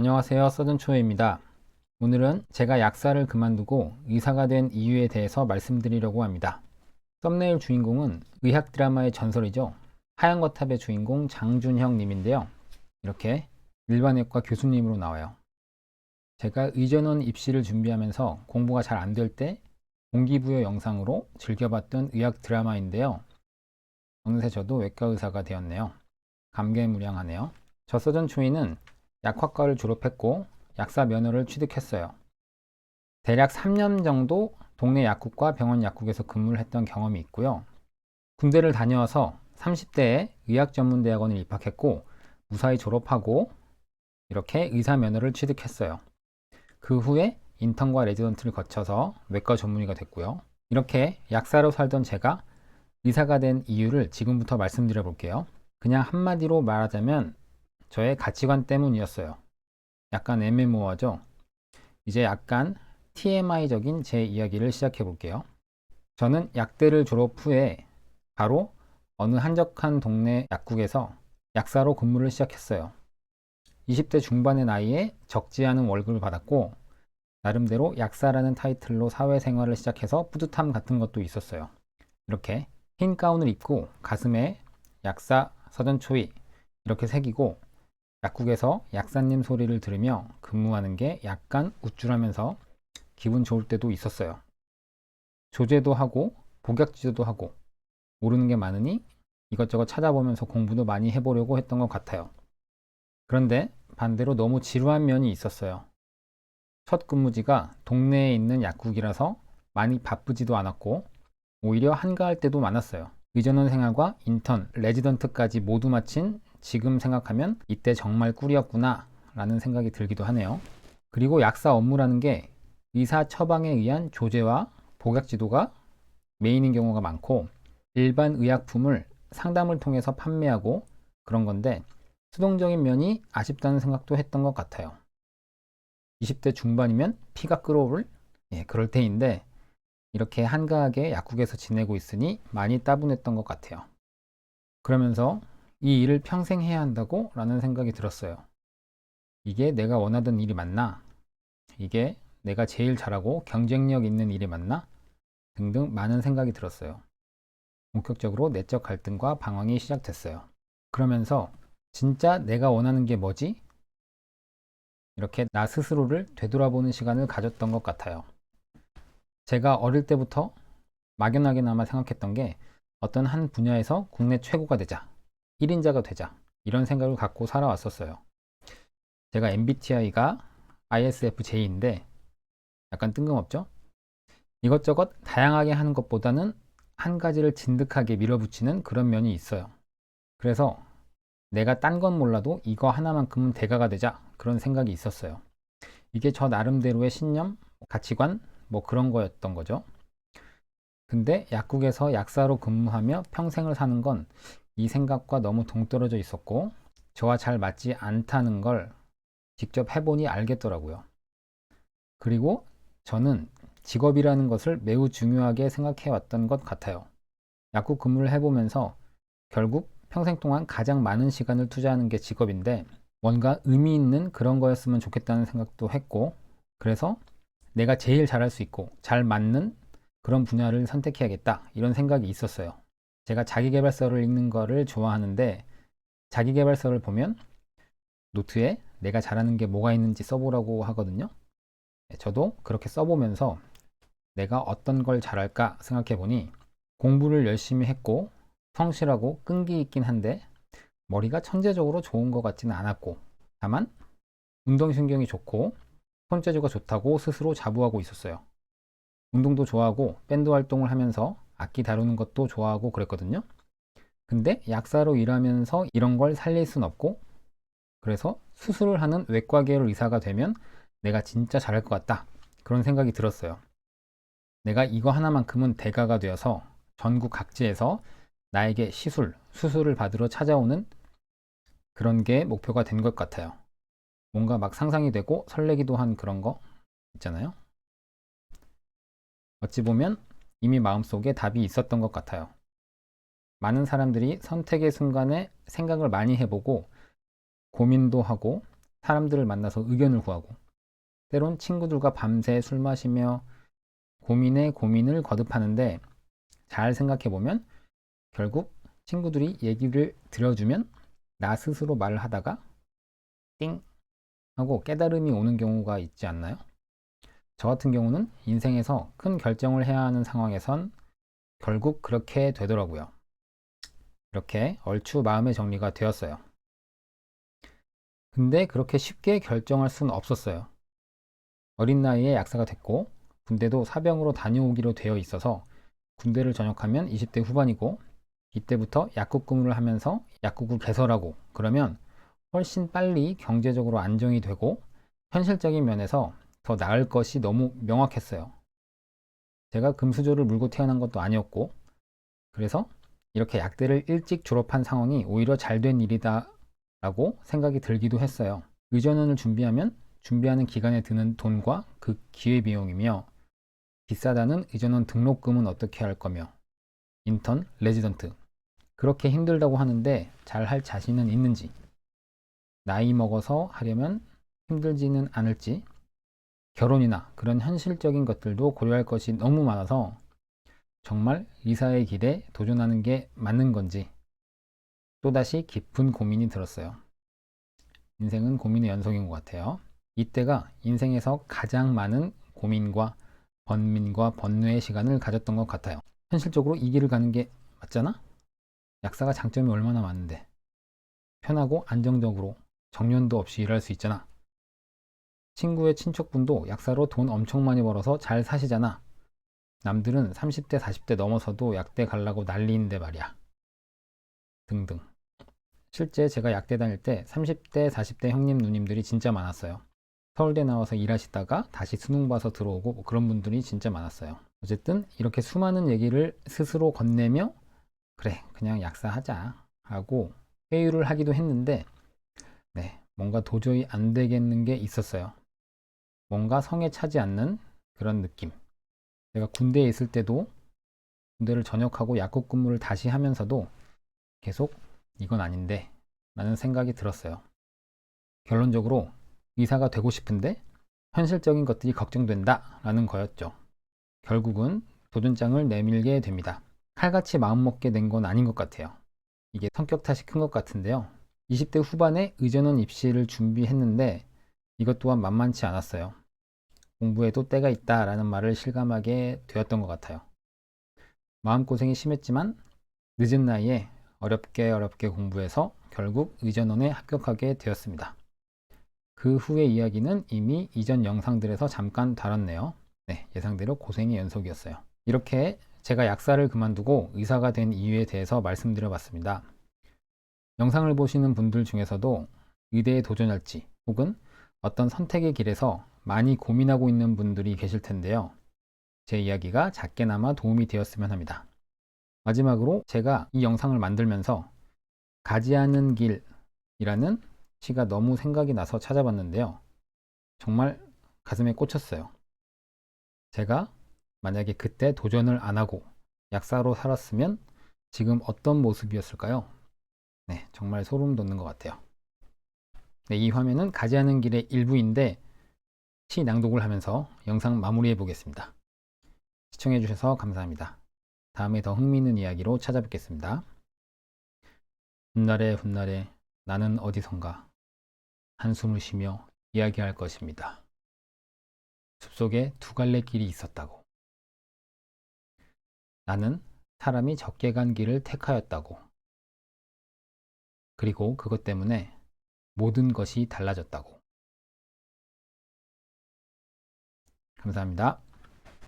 안녕하세요. 서든초이입니다. 오늘은 제가 약사를 그만두고 의사가 된 이유에 대해서 말씀드리려고 합니다. 썸네일 주인공은 의학 드라마의 전설이죠. 하얀 거탑의 주인공 장준형 님인데요. 이렇게 일반외과 교수님으로 나와요. 제가 의전원 입시를 준비하면서 공부가 잘 안 될 때 동기부여 영상으로 즐겨봤던 의학 드라마인데요. 어느새 저도 외과 의사가 되었네요. 감개무량하네요. 저 서든초이는 약학과를 졸업했고 약사 면허를 취득했어요. 대략 3년 정도 동네 약국과 병원 약국에서 근무를 했던 경험이 있고요. 군대를 다녀와서 30대에 의학전문대학원을 입학했고 무사히 졸업하고 이렇게 의사 면허를 취득했어요. 그 후에 인턴과 레지던트를 거쳐서 외과 전문의가 됐고요. 이렇게 약사로 살던 제가 의사가 된 이유를 지금부터 말씀드려 볼게요. 그냥 한마디로 말하자면 저의 가치관 때문이었어요. 약간 애매모호하죠? 이제 약간 TMI적인 제 이야기를 시작해 볼게요. 저는 약대를 졸업 후에 바로 어느 한적한 동네 약국에서 약사로 근무를 시작했어요. 20대 중반의 나이에 적지 않은 월급을 받았고 나름대로 약사라는 타이틀로 사회생활을 시작해서 뿌듯함 같은 것도 있었어요. 이렇게 흰 가운을 입고 가슴에 약사 서전초이 이렇게 새기고 약국에서 약사님 소리를 들으며 근무하는 게 약간 우쭐하면서 기분 좋을 때도 있었어요. 조제도 하고 복약지도도 하고 모르는 게 많으니 이것저것 찾아보면서 공부도 많이 해보려고 했던 것 같아요. 그런데 반대로 너무 지루한 면이 있었어요. 첫 근무지가 동네에 있는 약국이라서 많이 바쁘지도 않았고 오히려 한가할 때도 많았어요. 의전원 생활과 인턴, 레지던트까지 모두 마친 지금 생각하면 이때 정말 꿀이었구나 라는 생각이 들기도 하네요. 그리고 약사 업무라는 게 의사 처방에 의한 조제와 복약 지도가 메인인 경우가 많고 일반 의약품을 상담을 통해서 판매하고 그런 건데 수동적인 면이 아쉽다는 생각도 했던 것 같아요. 20대 중반이면 피가 끓어오를 그럴 때인데 이렇게 한가하게 약국에서 지내고 있으니 많이 따분했던 것 같아요. 그러면서 이 일을 평생 해야 한다고? 라는 생각이 들었어요. 이게 내가 원하던 일이 맞나? 이게 내가 제일 잘하고 경쟁력 있는 일이 맞나? 등등 많은 생각이 들었어요. 본격적으로 내적 갈등과 방황이 시작됐어요. 그러면서 진짜 내가 원하는 게 뭐지? 이렇게 나 스스로를 되돌아보는 시간을 가졌던 것 같아요. 제가 어릴 때부터 막연하게나마 생각했던 게 어떤 한 분야에서 국내 최고가 되자, 1인자가 되자, 이런 생각을 갖고 살아왔었어요. 제가 MBTI가 ISFJ인데 약간 뜬금없죠? 이것저것 다양하게 하는 것보다는 한 가지를 진득하게 밀어붙이는 그런 면이 있어요. 그래서 내가 딴 건 몰라도 이거 하나만큼은 대가가 되자 그런 생각이 있었어요. 이게 저 나름대로의 신념, 가치관 뭐 그런 거였던 거죠. 근데 약국에서 약사로 근무하며 평생을 사는 건 이 생각과 너무 동떨어져 있었고 저와 잘 맞지 않다는 걸 직접 해보니 알겠더라고요. 그리고 저는 직업이라는 것을 매우 중요하게 생각해 왔던 것 같아요. 약국 근무를 해보면서 결국 평생 동안 가장 많은 시간을 투자하는 게 직업인데 뭔가 의미 있는 그런 거였으면 좋겠다는 생각도 했고 그래서 내가 제일 잘할 수 있고 잘 맞는 그런 분야를 선택해야겠다 이런 생각이 있었어요. 제가 자기계발서를 읽는 거를 좋아하는데 자기계발서를 보면 노트에 내가 잘하는 게 뭐가 있는지 써보라고 하거든요. 저도 그렇게 써보면서 내가 어떤 걸 잘할까 생각해 보니 공부를 열심히 했고 성실하고 끈기 있긴 한데 머리가 천재적으로 좋은 것 같지는 않았고 다만 운동신경이 좋고 손재주가 좋다고 스스로 자부하고 있었어요. 운동도 좋아하고 밴드 활동을 하면서 악기 다루는 것도 좋아하고 그랬거든요. 근데 약사로 일하면서 이런 걸 살릴 순 없고 그래서 수술을 하는 외과계열 의사가 되면 내가 진짜 잘할 것 같다. 그런 생각이 들었어요. 내가 이거 하나만큼은 대가가 되어서 전국 각지에서 나에게 수술을 받으러 찾아오는 그런 게 목표가 된 것 같아요. 뭔가 막 상상이 되고 설레기도 한 그런 거 있잖아요. 어찌 보면 이미 마음속에 답이 있었던 것 같아요. 많은 사람들이 선택의 순간에 생각을 많이 해보고 고민도 하고 사람들을 만나서 의견을 구하고, 때론 친구들과 밤새 술 마시며 고민에 고민을 거듭하는데, 잘 생각해보면 결국 친구들이 얘기를 들어주면 나 스스로 말을 하다가 띵 하고 깨달음이 오는 경우가 있지 않나요? 저 같은 경우는 인생에서 큰 결정을 해야 하는 상황에선 결국 그렇게 되더라고요. 이렇게 얼추 마음의 정리가 되었어요. 근데 그렇게 쉽게 결정할 수는 없었어요. 어린 나이에 약사가 됐고 군대도 사병으로 다녀오기로 되어 있어서 군대를 전역하면 20대 후반이고, 이때부터 약국 근무를 하면서 약국을 개설하고 그러면 훨씬 빨리 경제적으로 안정이 되고 현실적인 면에서 더 나을 것이 너무 명확했어요. 제가 금수저를 물고 태어난 것도 아니었고, 그래서 이렇게 약대를 일찍 졸업한 상황이 오히려 잘 된 일이다 라고 생각이 들기도 했어요. 의전원을 준비하면 준비하는 기간에 드는 돈과 그 기회비용이며, 비싸다는 의전원 등록금은 어떻게 할 거며, 인턴, 레지던트 그렇게 힘들다고 하는데 잘 할 자신은 있는지, 나이 먹어서 하려면 힘들지는 않을지, 결혼이나 그런 현실적인 것들도 고려할 것이 너무 많아서 정말 의사의 길에 도전하는 게 맞는 건지 또다시 깊은 고민이 들었어요. 인생은 고민의 연속인 것 같아요. 이때가 인생에서 가장 많은 고민과 번민과 번뇌의 시간을 가졌던 것 같아요. 현실적으로 이 길을 가는 게 맞잖아? 약사가 장점이 얼마나 많은데, 편하고 안정적으로 정년도 없이 일할 수 있잖아. 친구의 친척분도 약사로 돈 엄청 많이 벌어서 잘 사시잖아. 남들은 30대, 40대 넘어서도 약대 가려고 난리인데 말이야. 등등. 실제 제가 약대 다닐 때 30대, 40대 형님, 누님들이 진짜 많았어요. 서울대 나와서 일하시다가 다시 수능 봐서 들어오고 뭐 그런 분들이 진짜 많았어요. 어쨌든 이렇게 수많은 얘기를 스스로 건네며 그래, 그냥 약사하자 하고 회유를 하기도 했는데, 네, 뭔가 도저히 안 되겠는 게 있었어요. 뭔가 성에 차지 않는 그런 느낌. 제가 군대에 있을 때도 군대를 전역하고 약국 근무를 다시 하면서도 계속 이건 아닌데 라는 생각이 들었어요. 결론적으로 의사가 되고 싶은데 현실적인 것들이 걱정된다 라는 거였죠. 결국은 도전장을 내밀게 됩니다. 칼같이 마음먹게 된 건 아닌 것 같아요. 이게 성격 탓이 큰 것 같은데요. 20대 후반에 의전원 입시를 준비했는데 이것 또한 만만치 않았어요. 공부에도 때가 있다라는 말을 실감하게 되었던 것 같아요. 마음고생이 심했지만 늦은 나이에 어렵게 공부해서 결국 의전원에 합격하게 되었습니다. 그 후의 이야기는 이미 이전 영상들에서 잠깐 다뤘네요. 네, 예상대로 고생의 연속이었어요. 이렇게 제가 약사를 그만두고 의사가 된 이유에 대해서 말씀드려 봤습니다. 영상을 보시는 분들 중에서도 의대에 도전할지 혹은 어떤 선택의 길에서 많이 고민하고 있는 분들이 계실 텐데요. 제 이야기가 작게나마 도움이 되었으면 합니다. 마지막으로 제가 이 영상을 만들면서 가지 않은 길이라는 시가 너무 생각이 나서 찾아봤는데요. 정말 가슴에 꽂혔어요. 제가 만약에 그때 도전을 안 하고 약사로 살았으면 지금 어떤 모습이었을까요? 네, 정말 소름 돋는 것 같아요. 네, 이 화면은 가지 않은 길의 일부인데 시 낭독을 하면서 영상 마무리해 보겠습니다. 시청해 주셔서 감사합니다. 다음에 더 흥미있는 이야기로 찾아뵙겠습니다. 훗날에 훗날에 나는 어디선가 한숨을 쉬며 이야기할 것입니다. 숲속에 두 갈래 길이 있었다고. 나는 사람이 적게 간 길을 택하였다고. 그리고 그것 때문에 모든 것이 달라졌다고. 감사합니다.